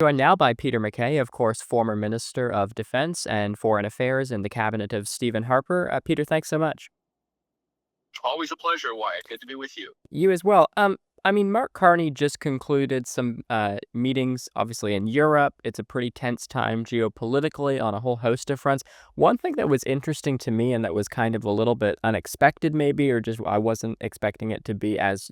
Joined now by Peter MacKay, of course, former Minister of Defense and Foreign Affairs in the cabinet of Stephen Harper. Peter, thanks so much. Always a pleasure, Wyatt. Good to be with you. You as well. Mark Carney just concluded some meetings, obviously in Europe. It's a pretty tense time geopolitically on a whole host of fronts. One thing that was interesting to me and that was kind of a little bit unexpected, maybe, or just I wasn't expecting it to be as,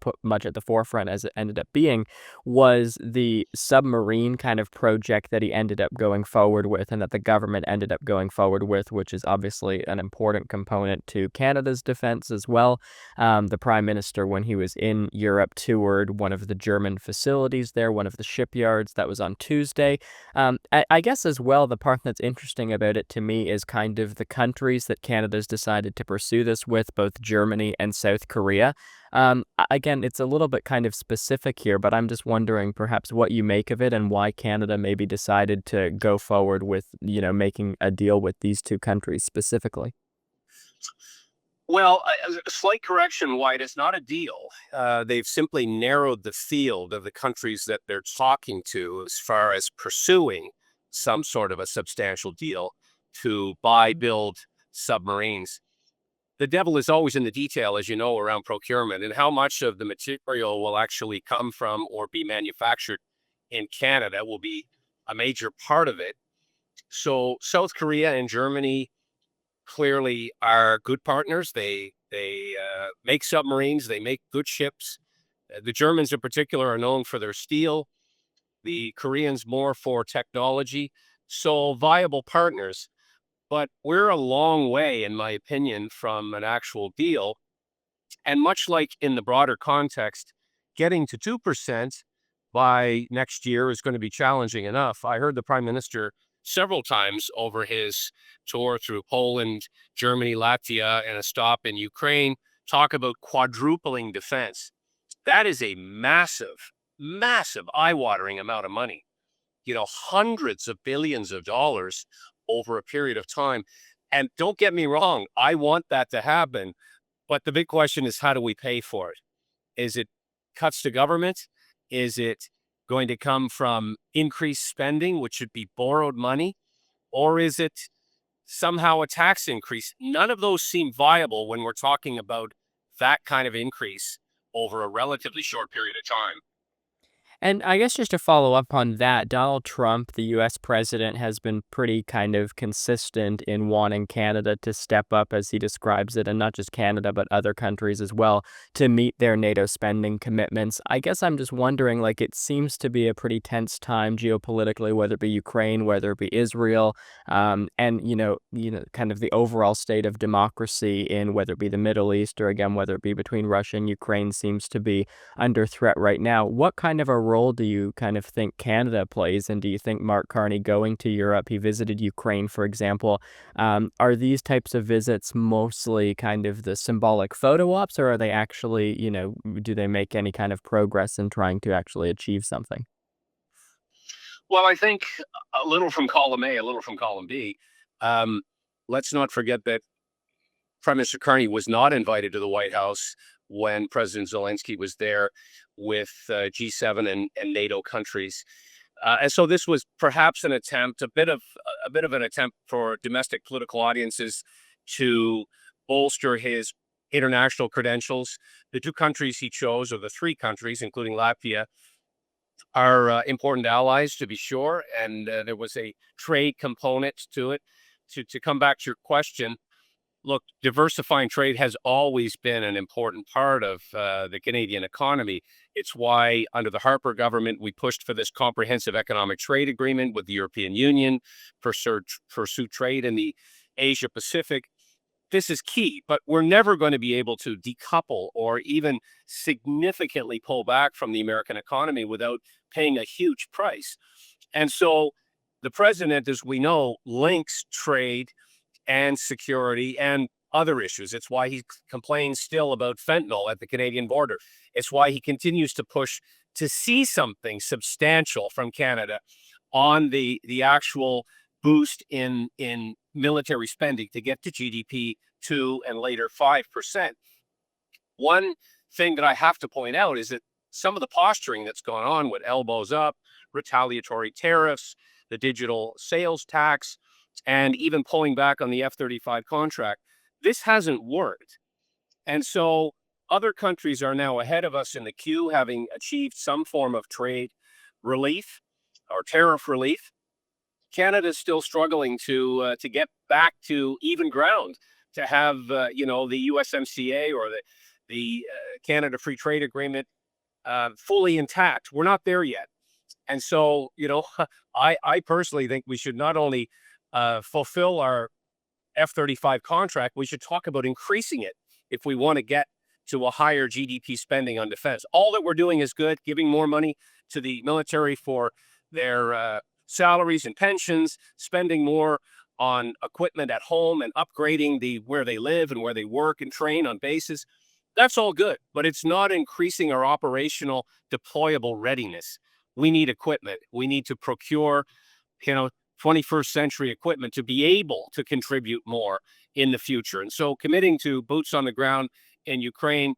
put much at the forefront as it ended up being, was the submarine kind of project that he ended up going forward with and that the government ended up going forward with, which is obviously an important component to Canada's defense as well. The prime minister, when he was in Europe, toured one of the German facilities there, one of the shipyards. That was on Tuesday. I guess as well, the part that's interesting about it to me is kind of the countries that Canada's decided to pursue this with, both Germany and South Korea. Again, it's a little bit kind of specific here, but I'm just wondering perhaps what you make of it and why Canada maybe decided to go forward with, making a deal with these two countries specifically. Well, a slight correction, White. It's not a deal. They've simply narrowed the field of the countries that they're talking to as far as pursuing some sort of a substantial deal to buy, build submarines. The devil is always in the detail, as you know, around procurement, and how much of the material will actually come from or be manufactured in Canada will be a major part of it. So South Korea and Germany clearly are good partners. They make submarines. They make good ships. The Germans, in particular, are known for their steel. The Koreans more for technology. So viable partners. But we're a long way, in my opinion, from an actual deal. And much like in the broader context, getting to 2% by next year is going to be challenging enough. I heard the prime minister several times over his tour through Poland, Germany, Latvia, and a stop in Ukraine talk about quadrupling defense. That is a massive, massive, eye-watering amount of money. Hundreds of billions of dollars over a period of time. And don't get me wrong, I want that to happen. But the big question is, how do we pay for it? Is it cuts to government? Is it going to come from increased spending, which should be borrowed money? Or is it somehow a tax increase? None of those seem viable when we're talking about that kind of increase over a relatively short period of time. And I guess just to follow up on that, Donald Trump, the US president, has been pretty kind of consistent in wanting Canada to step up, as he describes it, and not just Canada, but other countries as well, to meet their NATO spending commitments. I guess I'm just wondering, like, it seems to be a pretty tense time geopolitically, whether it be Ukraine, whether it be Israel, and kind of the overall state of democracy in whether it be the Middle East or again, whether it be between Russia and Ukraine seems to be under threat right now. What kind of a role do you kind of think Canada plays? And do you think Mark Carney going to Europe, he visited Ukraine, for example, are these types of visits mostly kind of the symbolic photo ops, or are they actually, do they make any kind of progress in trying to actually achieve something? Well, I think a little from column A, a little from column B. Um, let's not forget that Prime Minister Carney was not invited to the White House when President Zelensky was there with G7 and NATO countries. And so this was perhaps an attempt, a bit of an attempt for domestic political audiences to bolster his international credentials. The two countries he chose, or the three countries, including Latvia, are important allies to be sure, and there was a trade component to it. To come back to your question, look, diversifying trade has always been an important part of the Canadian economy. It's why, under the Harper government, we pushed for this comprehensive economic trade agreement with the European Union, pursue trade in the Asia Pacific. This is key, but we're never going to be able to decouple or even significantly pull back from the American economy without paying a huge price. And so the president, as we know, links trade and security and other issues. It's why he complains still about fentanyl at the Canadian border. It's why he continues to push to see something substantial from Canada on the actual boost in military spending to get to GDP 2 and later 5%. One thing that I have to point out is that some of the posturing that's gone on with elbows up, retaliatory tariffs, the digital sales tax, and even pulling back on the F-35 contract, this hasn't worked. And so other countries are now ahead of us in the queue, having achieved some form of trade relief or tariff relief. Canada is still struggling to get back to even ground, to have the USMCA or the Canada Free Trade Agreement fully intact. We're not there yet, and so I personally think we should not only fulfill our F-35 contract, we should talk about increasing it if we want to get to a higher GDP spending on defense. All that we're doing is good, giving more money to the military for their salaries and pensions, spending more on equipment at home and upgrading the where they live and where they work and train on bases. That's all good, but it's not increasing our operational deployable readiness. We need equipment. We need to procure, you know, 21st century equipment to be able to contribute more in the future. And so committing to boots on the ground in Ukraine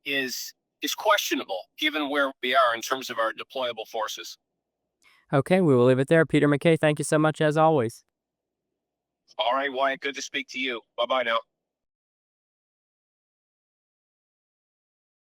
is is questionable given where we are in terms of our deployable forces. Okay, we will leave it there. Peter MacKay, thank you so much as always. All right, Wyatt, good to speak to you. Bye bye now.